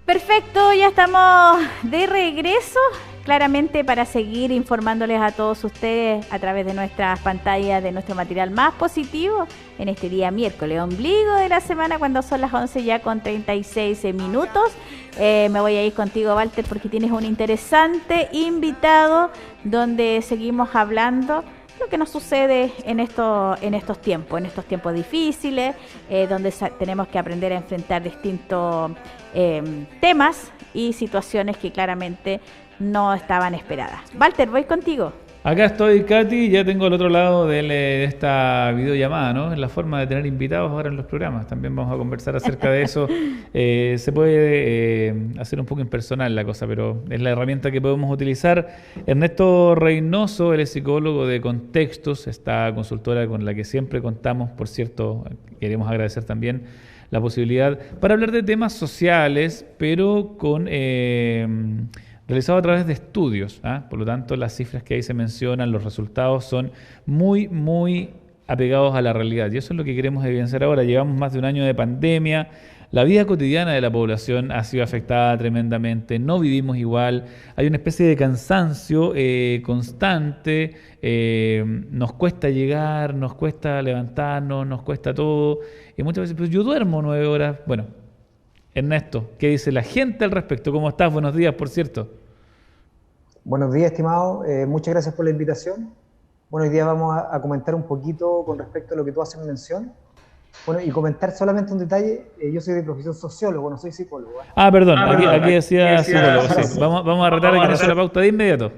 Perfecto, ya estamos de regreso, claramente para seguir informándoles a todos ustedes a través de nuestras pantallas de nuestro material más positivo en este día miércoles, ombligo de la semana, cuando son las 11 ya con 36 minutos. Me voy a ir contigo, Walter, porque tienes un interesante invitado donde seguimos hablando lo que nos sucede en estos tiempos difíciles, donde tenemos que aprender a enfrentar distintos temas y situaciones que claramente no estaban esperadas. Walter, voy contigo. Acá estoy, Katy, ya tengo al otro lado de esta videollamada, ¿no? Es la forma de tener invitados ahora en los programas. También vamos a conversar acerca de eso. Se puede hacer un poco impersonal la cosa, pero es la herramienta que podemos utilizar. Ernesto Reynoso, él es psicólogo de Contextos, esta consultora con la que siempre contamos. Por cierto, queremos agradecer también la posibilidad para hablar de temas sociales, pero con realizado a través de estudios. Por lo tanto, las cifras que ahí se mencionan, los resultados son muy, muy apegados a la realidad. Y eso es lo que queremos evidenciar ahora. Llevamos más de un año de pandemia. La vida cotidiana de la población ha sido afectada tremendamente. No vivimos igual. Hay una especie de cansancio constante. Nos cuesta llegar, nos cuesta levantarnos, nos cuesta todo. Y muchas veces, pues yo duermo 9 horas. Bueno, Ernesto, ¿qué dice la gente al respecto? ¿Cómo estás? Buenos días, por cierto. Buenos días, estimado. Muchas gracias por la invitación. Bueno, hoy día vamos a comentar un poquito con respecto a lo que tú haces mención. Bueno, y comentar solamente un detalle. Yo soy de profesión sociólogo, no soy psicólogo. Perdón, aquí decía psicólogo. Sí. Vamos a tratar de que no sea la pauta de inmediato.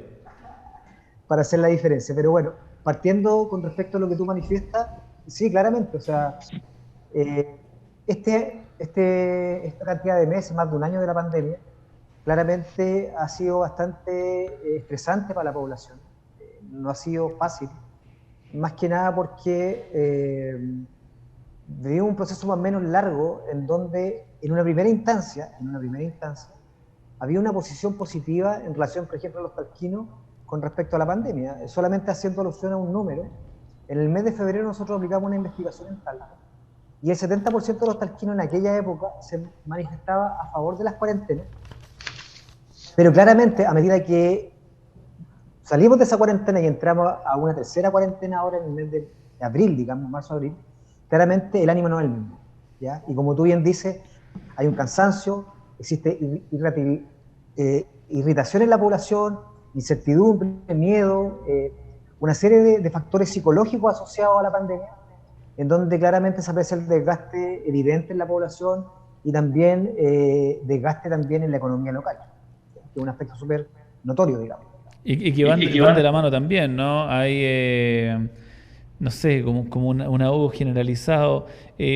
Para hacer la diferencia. Pero bueno, partiendo con respecto a lo que tú manifiestas, sí, claramente. O sea, esta cantidad de meses, más de un año de la pandemia, claramente ha sido bastante estresante para la población. No ha sido fácil, más que nada porque vivimos un proceso más o menos largo en donde en una primera instancia, había una posición positiva en relación, por ejemplo, a los talquinos con respecto a la pandemia. Solamente haciendo alusión a un número, en el mes de febrero nosotros aplicamos una investigación en Talca y el 70% de los talquinos en aquella época se manifestaba a favor de las cuarentenas. Pero claramente, a medida que salimos de esa cuarentena y entramos a una tercera cuarentena ahora en el mes de abril, digamos, marzo-abril, claramente el ánimo no es el mismo, ¿ya? Y como tú bien dices, hay un cansancio, existe irritación en la población, incertidumbre, miedo, una serie de factores psicológicos asociados a la pandemia, en donde claramente se aprecia el desgaste evidente en la población y también desgaste también en la economía local, que es un aspecto súper notorio, digamos. Y que van de la mano también, ¿no? Hay, no sé, como un ahogo generalizado.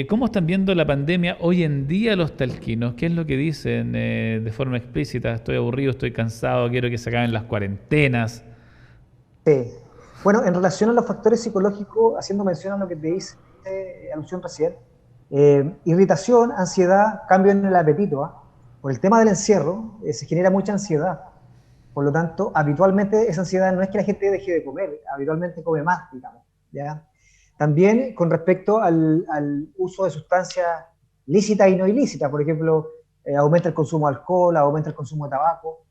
¿Cómo están viendo la pandemia hoy en día los talquinos? ¿Qué es lo que dicen de forma explícita? Estoy aburrido, estoy cansado, quiero que se acaben las cuarentenas. Sí. Bueno, en relación a los factores psicológicos, haciendo mención a lo que te hice alusión recién, irritación, ansiedad, cambio en el apetito. Por el tema del encierro, se genera mucha ansiedad. Por lo tanto, habitualmente esa ansiedad no es que la gente deje de comer, habitualmente come más, digamos, ¿ya? También con respecto al uso de sustancias lícitas y no ilícitas, por ejemplo, aumenta el consumo de alcohol, aumenta el consumo de tabaco,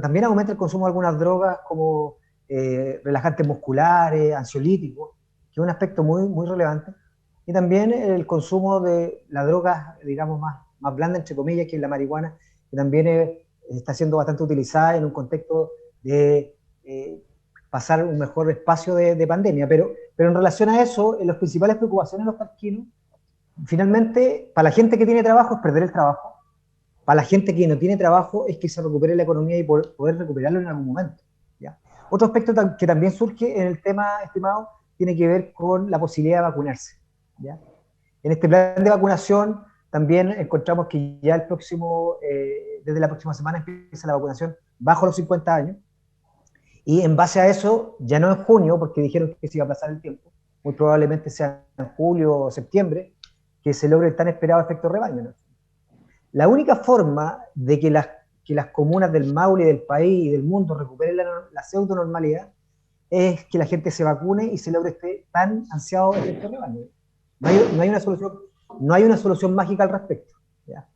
también aumenta el consumo de algunas drogas como relajantes musculares, ansiolíticos, que es un aspecto muy, muy relevante, y también el consumo de la droga, digamos, más blanda, entre comillas, que es la marihuana, que también está siendo bastante utilizada en un contexto de pasar un mejor espacio de pandemia. Pero en relación a eso, las principales preocupaciones de los talquinos, finalmente, para la gente que tiene trabajo es perder el trabajo, para la gente que no tiene trabajo es que se recupere la economía y poder recuperarlo en algún momento, ¿ya? Otro aspecto que también surge en el tema, estimado, tiene que ver con la posibilidad de vacunarse, ¿ya? En este plan de vacunación también encontramos que ya desde la próxima semana empieza la vacunación bajo los 50 años, y en base a eso, ya no en junio, porque dijeron que se iba a aplazar el tiempo, muy probablemente sea en julio o septiembre, que se logre el tan esperado efecto rebaño, ¿no? La única forma de que las comunas del Maule, del país y del mundo recuperen la pseudo-normalidad es que la gente se vacune y se logre este tan ansiado efecto rebaño. No hay una solución mágica al respecto, ¿ya?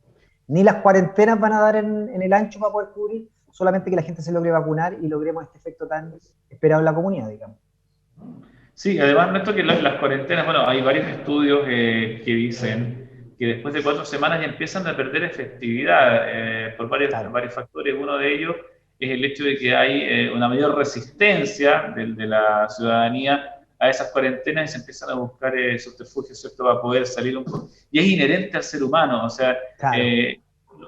Ni las cuarentenas van a dar en el ancho para poder cubrir, solamente que la gente se logre vacunar y logremos este efecto tan esperado en la comunidad, digamos. Sí, además noto que las cuarentenas, bueno, hay varios estudios que dicen que después de 4 semanas ya empiezan a perder efectividad por Claro, varios factores. Uno de ellos es el hecho de que hay una mayor resistencia de la ciudadanía a esas cuarentenas y se empiezan a buscar subterfugios, ¿cierto?, para poder salir un poco. Y es inherente al ser humano, o sea, claro,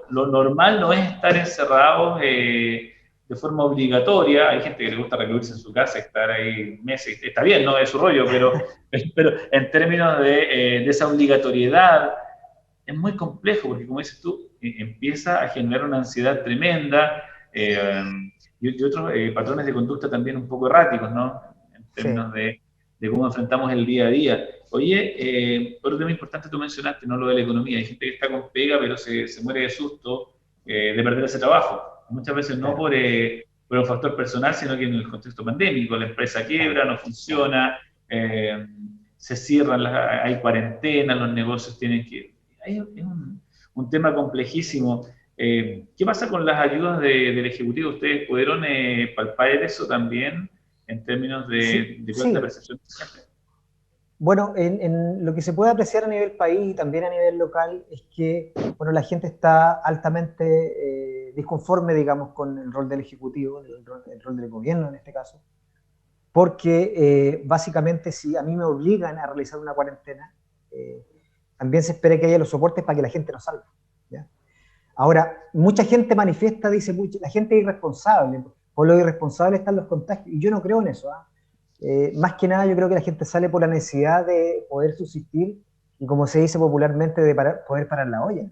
lo normal no es estar encerrados de forma obligatoria. Hay gente que le gusta recluirse en su casa y estar ahí meses, está bien, no es su rollo, pero en términos de esa obligatoriedad es muy complejo, porque como dices tú, empieza a generar una ansiedad tremenda y otros patrones de conducta también un poco erráticos, ¿no? En sí, términos de cómo enfrentamos el día a día. Oye, otro tema importante tú mencionaste, ¿no? Lo de la economía. Hay gente que está con pega, pero se muere de susto de perder ese trabajo. Muchas veces no claro, por un factor personal, sino que en el contexto pandémico. La empresa claro, quiebra, no claro. funciona, se cierran, hay cuarentena, los negocios tienen que... Es un tema complejísimo. ¿Qué pasa con las ayudas del Ejecutivo? ¿Ustedes pudieron palpar eso también en términos Sí, de cuál es la sí. percepción? Bueno, en lo que se puede apreciar a nivel país y también a nivel local es que, bueno, la gente está altamente disconforme, digamos, con el rol del Ejecutivo, el rol del gobierno en este caso, porque básicamente si a mí me obligan a realizar una cuarentena, eh, también se espera que haya los soportes para que la gente no salga. ¿Ya? Ahora, mucha gente manifiesta, dice, la gente es irresponsable, por lo irresponsable están los contagios, y yo no creo en eso. Más que nada yo creo que la gente sale por la necesidad de poder subsistir y como se dice popularmente, de poder parar la olla.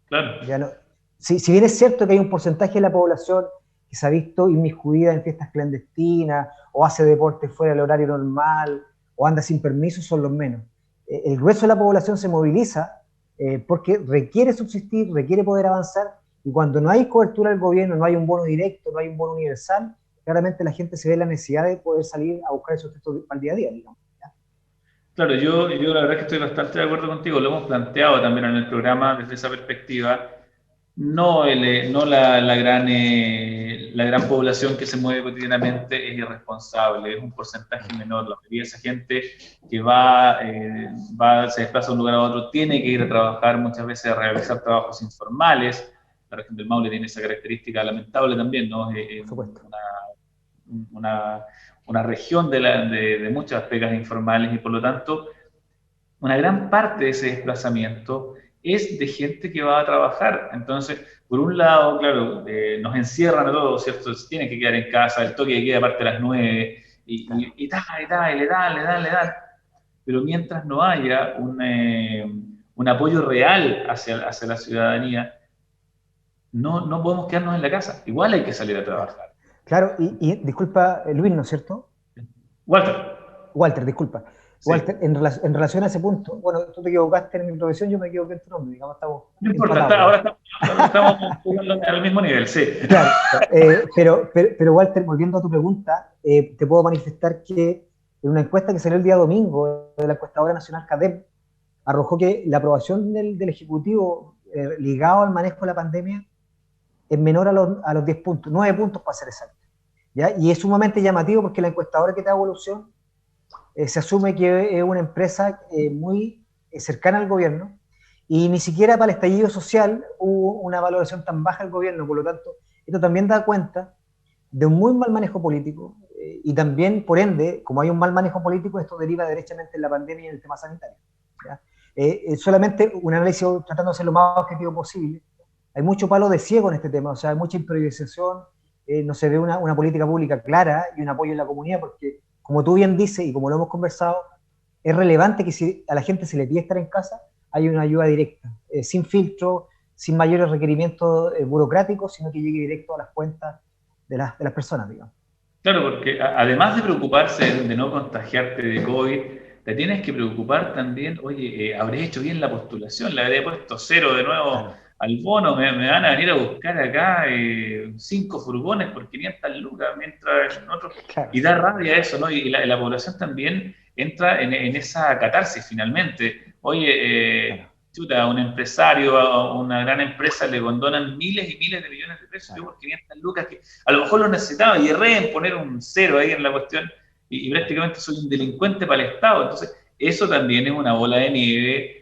Claro. Ya no, si bien es cierto que hay un porcentaje de la población que se ha visto inmiscuida en fiestas clandestinas o hace deporte fuera del horario normal o anda sin permiso, son los menos. El grueso de la población se moviliza porque requiere subsistir, requiere poder avanzar y cuando no hay cobertura del gobierno, no hay un bono directo, no hay un bono universal, claramente la gente se ve la necesidad de poder salir a buscar el sustento para el día a día, digamos. ¿Ya? Claro, yo la verdad es que estoy bastante de acuerdo contigo, lo hemos planteado también en el programa desde esa perspectiva. No, no la gran población que se mueve cotidianamente es irresponsable, es un porcentaje menor. La mayoría de esa gente que se desplaza de un lugar a otro tiene que ir a trabajar, muchas veces a realizar trabajos informales. La región del Maule tiene esa característica lamentable también, ¿no? Por supuesto. Una, una región de muchas pegas informales y por lo tanto una gran parte de ese desplazamiento es de gente que va a trabajar. Entonces, por un lado, claro, nos encierran a todos, ¿cierto? Se tienen que quedar en casa, el toque de queda parte a las 9 Claro. y le dan. Pero mientras no haya un apoyo real hacia la ciudadanía, no podemos quedarnos en la casa. Igual hay que salir a Claro. trabajar. Claro, y disculpa, Luis, ¿no es cierto? Walter, Walter, disculpa. Walter, sí. en relación a ese punto, bueno, tú te equivocaste en mi profesión, yo me equivoqué en tu nombre, digamos, estamos No importa, empatados, ahora digamos. estamos jugando al mismo nivel, sí. Claro, pero Walter, volviendo a tu pregunta, te puedo manifestar que en una encuesta que salió el día domingo de la encuestadora nacional CADEM, arrojó que la aprobación del Ejecutivo ligado al manejo de la pandemia es menor a los 10 puntos, 9 puntos para ser exacto. ¿Ya? Y es sumamente llamativo porque la encuestadora que te da evolución se asume que es una empresa muy cercana al gobierno y ni siquiera para el estallido social hubo una valoración tan baja del gobierno, por lo tanto, esto también da cuenta de un muy mal manejo político y también, por ende, como hay un mal manejo político, esto deriva derechamente en la pandemia y en el tema sanitario. ¿Ya? Solamente un análisis tratando de ser lo más objetivo posible. Hay mucho palo de ciego en este tema, o sea, hay mucha improvisación, no se ve una política pública clara y un apoyo en la comunidad, porque como tú bien dices y como lo hemos conversado, es relevante que si a la gente se le pide estar en casa, hay una ayuda directa, sin filtro, sin mayores requerimientos burocráticos, sino que llegue directo a las cuentas de las personas, digamos. Claro, porque además de preocuparse de no contagiarte de COVID, te tienes que preocupar también, oye, habré hecho bien la postulación, le habré puesto 0 de nuevo Claro, al bono, me van a venir a buscar acá 5 furgones por 500 lucas, mientras otros... claro, Y da rabia eso, ¿no? Y la población también entra en esa catarsis finalmente. Oye, claro. chuta, a un empresario, a una gran empresa le condonan miles y miles de millones de pesos, yo por 500 lucas que a lo mejor lo necesitaba y erré en poner un cero ahí en la cuestión y prácticamente soy un delincuente para el Estado. Entonces, eso también es una bola de nieve.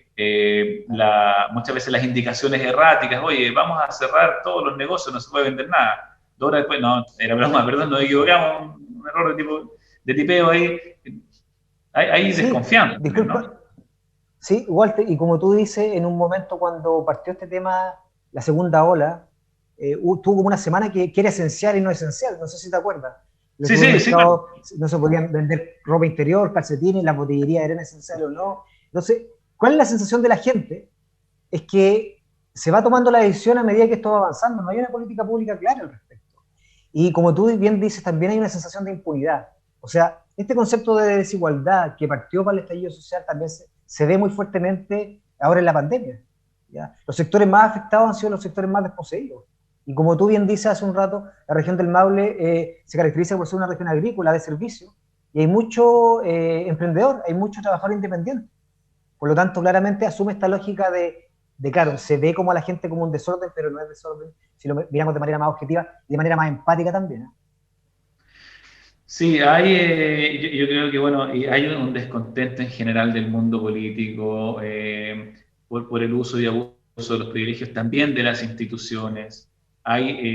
Muchas veces las indicaciones erráticas, oye, vamos a cerrar todos los negocios, no se puede vender nada. 2 horas después, no, era broma, perdón, nos equivocamos, un error de tipeo ahí. Hay Sí, desconfianza, disculpa. ¿no? Sí, Walter, y como tú dices, en un momento cuando partió este tema, la segunda ola, tuvo como una semana que era esencial y no esencial, no sé si te acuerdas. Los Sí, sí, sí, claro. supermercados no se podían vender ropa interior, calcetines, las botillerías eran esenciales o no. Entonces, ¿cuál es la sensación de la gente? Es que se va tomando la decisión a medida que esto va avanzando, no hay una política pública clara al respecto. Y como tú bien dices, también hay una sensación de impunidad. O sea, este concepto de desigualdad que partió para el estallido social también se ve muy fuertemente ahora en la pandemia. ¿Ya? Los sectores más afectados han sido los sectores más desposeídos. Y como tú bien dices hace un rato, la región del Maule se caracteriza por ser una región agrícola de servicio y hay mucho emprendedor, hay mucho trabajador independiente. Por lo tanto, claramente asume esta lógica claro, se ve como a la gente como un desorden, pero no es desorden, si lo miramos de manera más objetiva y de manera más empática también. Sí, yo creo que bueno, y hay un descontento en general del mundo político por el uso y abuso de los privilegios también de las instituciones.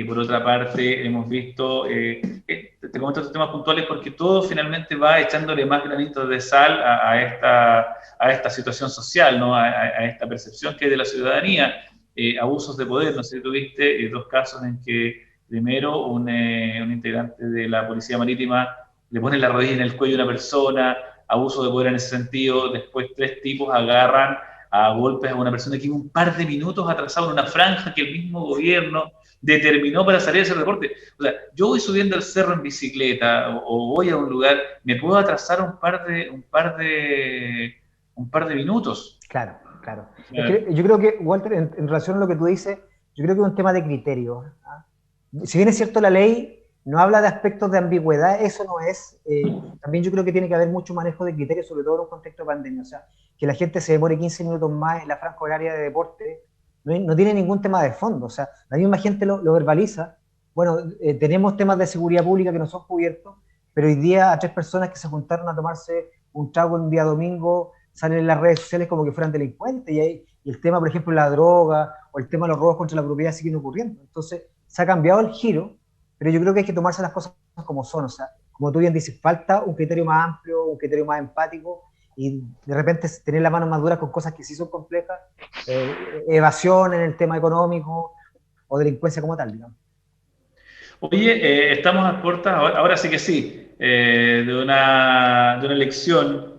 Por otra parte, hemos visto, te comento estos temas puntuales porque todo finalmente va echándole más granitos de sal a esta situación social, ¿no? A esta percepción que hay de la ciudadanía. Abusos de poder, no sé si tuviste 2 casos en que primero un integrante de la Policía Marítima le pone la rodilla en el cuello a una persona, abuso de poder en ese sentido, después 3 tipos agarran a golpes a una persona que iba un par de minutos atrasado en una franja que el mismo gobierno determinó para salir a hacer deporte. O sea, yo voy subiendo el cerro en bicicleta o voy a un lugar, me puedo atrasar un par de minutos. Claro, claro. Es que yo creo que, Walter, en relación a lo que tú dices, yo creo que es un tema de criterio. ¿Ah? Si bien es cierto la ley no habla de aspectos de ambigüedad, eso no es. También yo creo que tiene que haber mucho manejo de criterios, sobre todo en un contexto de pandemia. O sea, que la gente se demore 15 minutos más en la franja horaria de deporte no tiene ningún tema de fondo. O sea, la misma gente lo verbaliza. Bueno, tenemos temas de seguridad pública que no son cubiertos, pero hoy día a 3 personas que se juntaron a tomarse un trago un día domingo salen en las redes sociales como que fueran delincuentes y el tema, por ejemplo, la droga o el tema de los robos contra la propiedad siguen ocurriendo. Entonces, se ha cambiado el giro, pero yo creo que hay que tomarse las cosas como son. O sea, como tú bien dices, falta un criterio más amplio, un criterio más empático y de repente tener las manos más duras con cosas que sí son complejas, evasión en el tema económico o delincuencia como tal, digamos. Oye, estamos a puertas, ahora sí que sí, de una elección.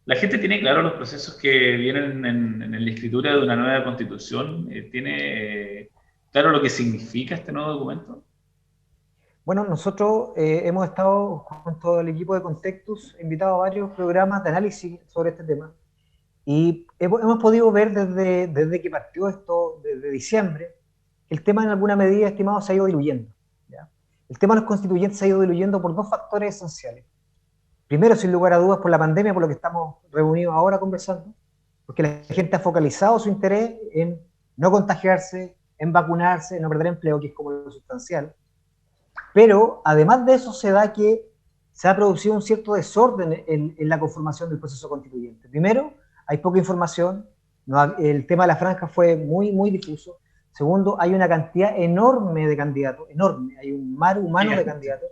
La gente tiene claro los procesos que vienen en la escritura de una nueva constitución. ¿Tiene claro lo que significa este nuevo documento? Bueno, nosotros hemos estado junto al equipo de Contextus invitados a varios programas de análisis sobre este tema y hemos podido ver desde que partió esto, desde diciembre, que el tema en alguna medida, estimado, se ha ido diluyendo. ¿Ya? El tema de los constituyentes se ha ido diluyendo por 2 factores esenciales. Primero, sin lugar a dudas, por la pandemia, por lo que estamos reunidos ahora conversando, porque la gente ha focalizado su interés en no contagiarse, en vacunarse, en no perder empleo, que es como lo sustancial. Pero además de eso se da que se ha producido un cierto desorden en la conformación del proceso constituyente. Primero, hay poca información, el tema de la franja fue muy, muy difuso. Segundo, hay una cantidad enorme de candidatos, enorme, hay un mar humano de candidatos.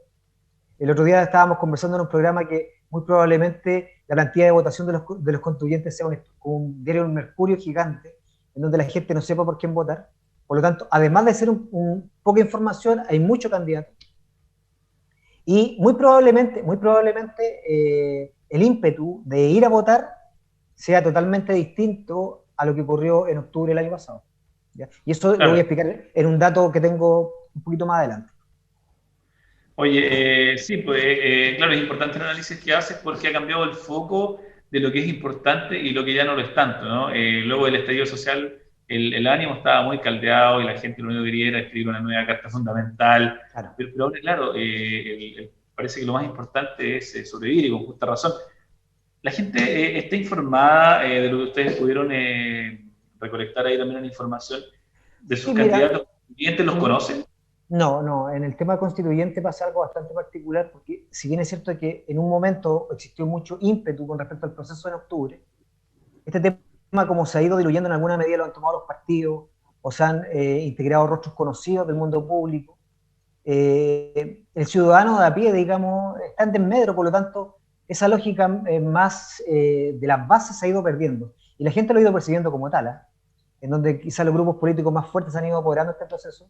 El otro día estábamos conversando en un programa que muy probablemente la plantilla de votación de los constituyentes sea un diario un mercurio gigante, en donde la gente no sepa por quién votar. Por lo tanto, además de ser poca información, hay mucho candidato. Y muy probablemente el ímpetu de ir a votar sea totalmente distinto a lo que ocurrió en octubre del año pasado. ¿Ya? Y eso claro, lo voy a explicar en un dato que tengo un poquito más adelante. Oye, sí, pues claro, es importante el análisis que haces porque ha cambiado el foco de lo que es importante y lo que ya no lo es tanto, ¿no? Luego del estallido social, el ánimo estaba muy caldeado y la gente lo único que quería era escribir una nueva carta fundamental. Claro. Pero ahora, claro, parece que lo más importante es sobrevivir y con justa razón. La gente está informada de lo que ustedes pudieron recolectar ahí también la información de sus Sí, mira, candidatos constituyentes, ¿los conocen? no, en el tema constituyente pasa algo bastante particular, porque si bien es cierto que en un momento existió mucho ímpetu con respecto al proceso en octubre, este tema como se ha ido diluyendo en alguna medida lo han tomado los partidos, o se han integrado rostros conocidos del mundo público. El ciudadano de a pie, digamos, está en desmedro, por lo tanto, esa lógica más de las bases se ha ido perdiendo. Y la gente lo ha ido percibiendo como tal, ¿eh? En donde quizás los grupos políticos más fuertes han ido apoderando este proceso.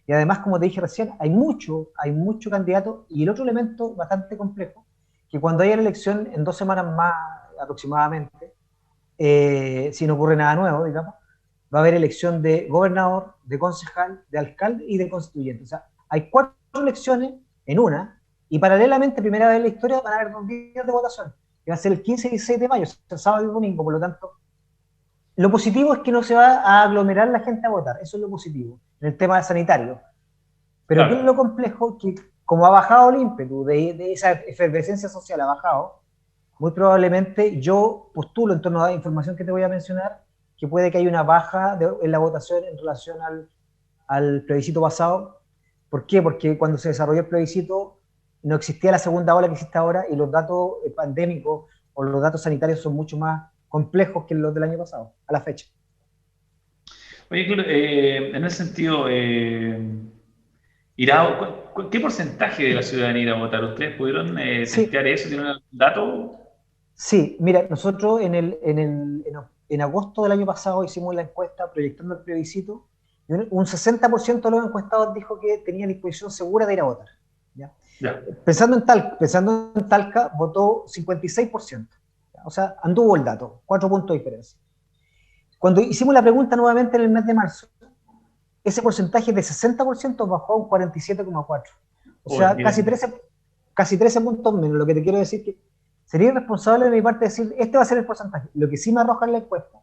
Y además, como te dije recién, hay mucho candidato. Y el otro elemento bastante complejo, que cuando haya la elección en 2 semanas más aproximadamente, si no ocurre nada nuevo, digamos, va a haber elección de gobernador, de concejal, de alcalde y de constituyente. O sea, hay 4 elecciones en una, y paralelamente, primera vez en la historia, van a haber 2 días de votación, que va a ser el 15 y 16 de mayo, o sea, el sábado y el domingo. Por lo tanto, lo positivo es que no se va a aglomerar la gente a votar, eso es lo positivo, en el tema sanitario. Pero Claro. ¿qué es lo complejo? Que como ha bajado el ímpetu de esa efervescencia social, ha bajado, muy probablemente yo postulo en torno a la información que te voy a mencionar, que puede que haya una baja en la votación en relación al plebiscito pasado. ¿Por qué? Porque cuando se desarrolló el plebiscito no existía la segunda ola que existe ahora, y los datos pandémicos o los datos sanitarios son mucho más complejos que los del año pasado, a la fecha. Oye, claro, en ese sentido, ¿qué porcentaje de la ciudadanía irá a votar? ¿Ustedes pudieron Sí, testear eso? ¿Tienen algún dato? sí, mira, nosotros en agosto del año pasado hicimos la encuesta proyectando el plebiscito, y un 60% de los encuestados dijo que tenía disposición segura de ir a votar. ¿Ya? Ya. Pensando en Talca, votó 56%. ¿Ya? O sea, anduvo el dato, 4 puntos de diferencia. Cuando hicimos la pregunta nuevamente en el mes de marzo, ese porcentaje de 60% bajó a un 47,4%. O Oye, sea, bien. casi 13 puntos menos. Lo que te quiero decir es que sería irresponsable de mi parte decir, este va a ser el porcentaje. Lo que sí me arroja en la encuesta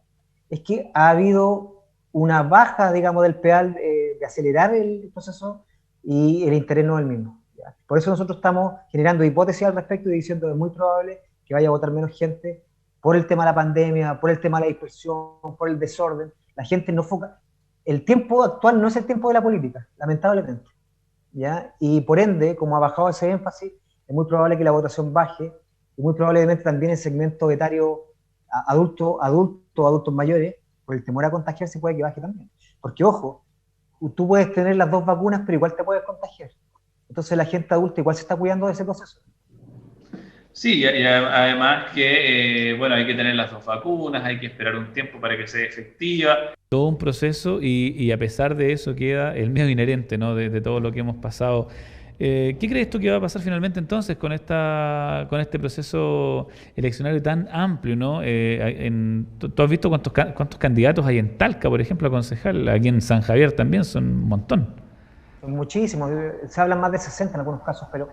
es que ha habido una baja, digamos, del pedal de acelerar el proceso, y el interés no es el mismo. ¿Ya? Por eso nosotros estamos generando hipótesis al respecto y diciendo que es muy probable que vaya a votar menos gente por el tema de la pandemia, por el tema de la dispersión, por el desorden. La gente no foca. El tiempo actual no es el tiempo de la política, lamentablemente. ¿Ya? Y por ende, como ha bajado ese énfasis, es muy probable que la votación baje, y muy probablemente también el segmento etario adultos mayores, por el temor a contagiarse, puede que baje también. Porque, ojo, tú puedes tener las 2 vacunas, pero igual te puedes contagiar. Entonces la gente adulta igual se está cuidando de ese proceso. Sí, y además que, bueno, hay que tener las 2 vacunas, hay que esperar un tiempo para que sea efectiva. Todo un proceso y a pesar de eso queda el miedo inherente, ¿no? De todo lo que hemos pasado. ¿Qué crees tú que va a pasar finalmente entonces con este proceso eleccionario tan amplio, ¿no? ¿Tú has visto cuántos candidatos hay en Talca, por ejemplo, a concejal? Aquí en San Javier también son un montón. Son muchísimos, se hablan más de 60 en algunos casos, pero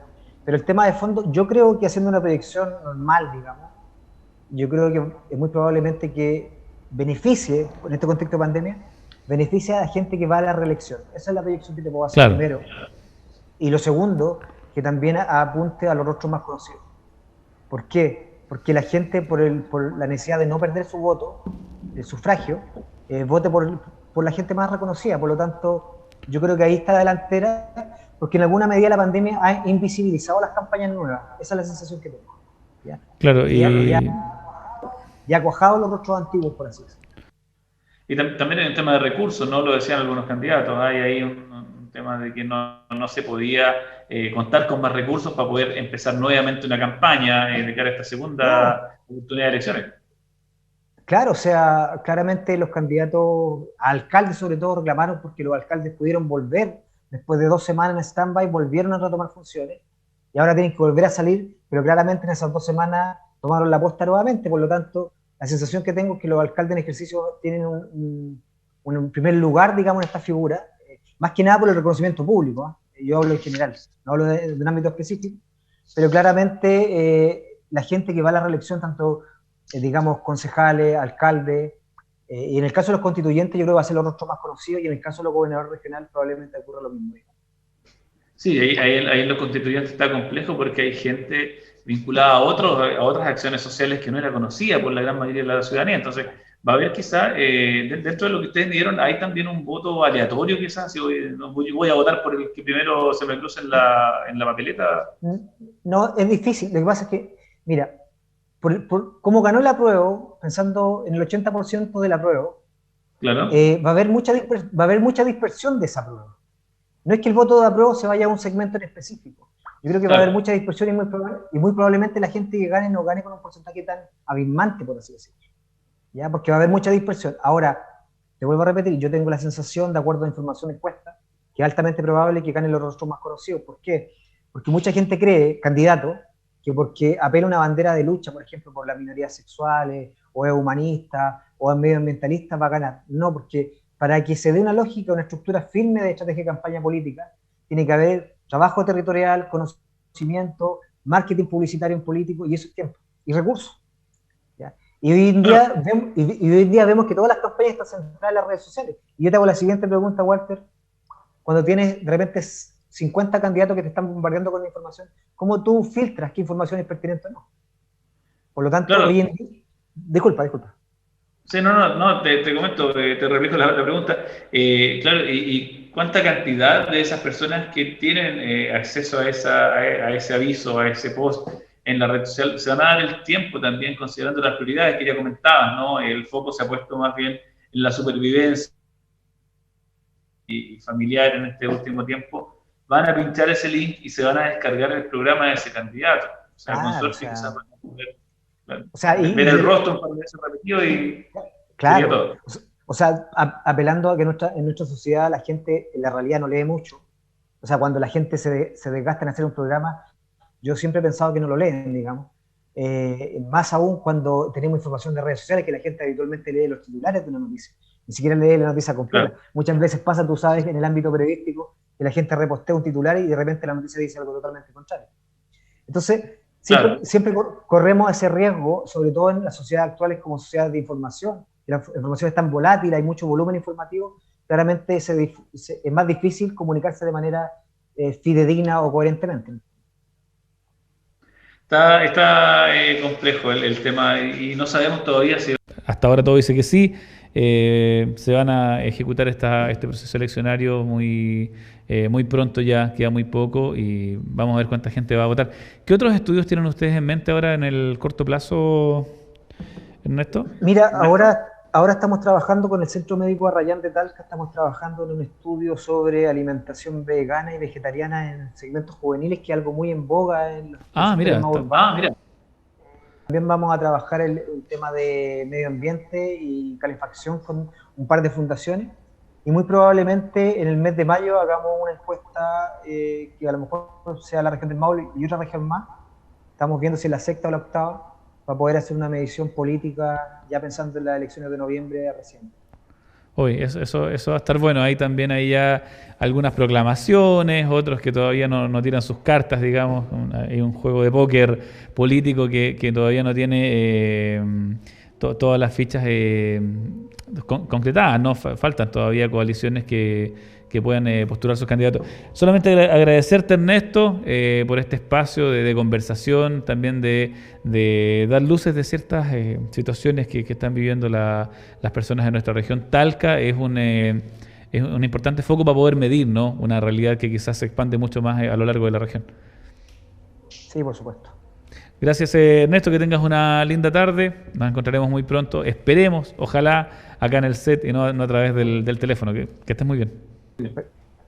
el tema de fondo, yo creo que haciendo una proyección normal, digamos, yo creo que es muy probablemente que beneficie, en este contexto de pandemia, beneficie a la gente que va a la reelección. Esa es la proyección que te puedo hacer Claro. primero. Y lo segundo, que también apunte a los rostros más conocidos. ¿Por qué? Porque la gente, por la necesidad de no perder su voto, el sufragio, vote por la gente más reconocida. Por lo tanto, yo creo que ahí está la delantera, porque en alguna medida la pandemia ha invisibilizado las campañas nuevas. Esa es la sensación que tengo. ¿Ya? Claro, Y ha cuajado los rostros antiguos, por así decirlo. y también en el tema de recursos, ¿no? Lo decían algunos candidatos, hay ahí un tema de que no se podía contar con más recursos para poder empezar nuevamente una campaña de cara a esta No, segunda oportunidad de elecciones. claro, o sea, claramente los candidatos a alcaldes sobre todo reclamaron porque los alcaldes pudieron volver después de 2 semanas en stand-by, volvieron a retomar funciones, y ahora tienen que volver a salir, pero claramente en esas 2 semanas tomaron la posta nuevamente. Por lo tanto, la sensación que tengo es que los alcaldes en ejercicio tienen un primer lugar, digamos, en esta figura, más que nada por el reconocimiento público, ¿eh? Yo hablo en general, no hablo de un ámbito específico, pero claramente la gente que va a la reelección, tanto digamos, concejales, alcaldes, y en el caso de los constituyentes yo creo que va a ser los rostros más conocidos, y en el caso de los gobernadores regionales probablemente ocurra lo mismo. Sí, ahí en los constituyentes está complejo porque hay gente vinculada a otras acciones sociales que no era conocida por la gran mayoría de la ciudadanía. Entonces, va a haber quizás, dentro de lo que ustedes dieron, hay también un voto aleatorio quizás, si voy a votar por el que primero se me cruce en la papeleta. No, es difícil. Lo que pasa es que, mira, como ganó el apruebo, pensando en el 80% del apruebo, Claro. va a haber mucha dispersión de esa apruebo. No es que el voto de apruebo se vaya a un segmento en específico. Yo creo que va a haber mucha dispersión y muy probablemente la gente que gane no gane con un porcentaje tan abismante, por así decirlo. ¿Ya? Porque va a haber mucha dispersión. Ahora, te vuelvo a repetir, yo tengo la sensación, de acuerdo a información expuesta, que es altamente probable que ganen los rostros más conocidos. ¿Por qué? Porque mucha gente cree, candidato, que porque apela una bandera de lucha, por ejemplo, por las minorías sexuales, o es humanista, o es medioambientalista, va a ganar. No, porque para que se dé una lógica, una estructura firme de estrategia de campaña política, tiene que haber trabajo territorial, conocimiento, marketing publicitario en político, y eso es tiempo, y recursos. ¿Ya? Y hoy en día vemos que todas las campañas están centradas en las redes sociales. Y yo te hago la siguiente pregunta, Walter. Cuando tienes de repente 50 candidatos que te están bombardeando con la información, ¿cómo tú filtras qué información es pertinente o no? Por lo tanto, claro. hoy en día... Disculpa. Sí, no, te comento, te replico la pregunta. Claro, y cuánta cantidad de esas personas que tienen acceso a ese aviso, a ese post en la red social, se van a dar el tiempo también, considerando las prioridades que ya comentabas, ¿no? El foco se ha puesto más bien en la supervivencia y familiar en este último tiempo. Van a pinchar ese link y se van a descargar el programa de ese candidato. O sea, con suerte quizás van a poder ver el rostro para verse repetido y... Claro, o sea, apelando a que en nuestra sociedad la gente en la realidad no lee mucho. O sea, cuando la gente se desgasta en hacer un programa, yo siempre he pensado que no lo leen, digamos. Más aún cuando tenemos información de redes sociales, que la gente habitualmente lee los titulares de una noticia, ni siquiera lee la noticia completa. Claro. Muchas veces pasa, tú sabes, en el ámbito periodístico, que la gente repostea un titular y de repente la noticia dice algo totalmente contrario. Entonces, siempre corremos ese riesgo, sobre todo en las sociedades actuales como sociedades de información. La información es tan volátil, hay mucho volumen informativo, claramente es más difícil comunicarse de manera fidedigna o coherentemente. Está complejo el tema y no sabemos todavía si... Hasta ahora todo dice que sí. Se van a ejecutar este proceso eleccionario muy pronto ya, queda muy poco y vamos a ver cuánta gente va a votar. ¿Qué otros estudios tienen ustedes en mente ahora en el corto plazo, Ernesto? Mira, ahora estamos trabajando con el Centro Médico Arrayán de Talca, estamos trabajando en un estudio sobre alimentación vegana y vegetariana en segmentos juveniles, que es algo muy en boga en los mira. También vamos a trabajar el tema de medio ambiente y calefacción con un par de fundaciones, y muy probablemente en el mes de mayo hagamos una encuesta que a lo mejor sea la región del Maule y otra región más. Estamos viendo si es la sexta o la octava, para poder hacer una medición política ya pensando en las elecciones de noviembre recién. Uy, eso va a estar bueno. Hay también ahí ya algunas proclamaciones, otros que todavía no tiran sus cartas, digamos. Hay un juego de póker político que todavía no tiene todas las fichas concretadas, ¿no? Faltan todavía coaliciones que puedan postular sus candidatos. Solamente agradecerte, Ernesto, por este espacio de conversación, también de dar luces de ciertas situaciones que están viviendo las personas de nuestra región. Talca es un importante foco para poder medir, ¿no? Una realidad que quizás se expande mucho más a lo largo de la región. Sí, por supuesto. Gracias, Ernesto, que tengas una linda tarde. Nos encontraremos muy pronto. Esperemos, ojalá, acá en el set y no a través del teléfono. Que estés muy bien.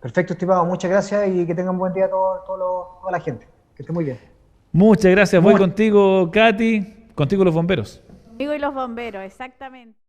Perfecto, estimado. Muchas gracias y que tengan buen día toda la gente. Que esté muy bien. Muchas gracias. Voy contigo, Katy. Contigo los bomberos. Contigo y los bomberos, exactamente.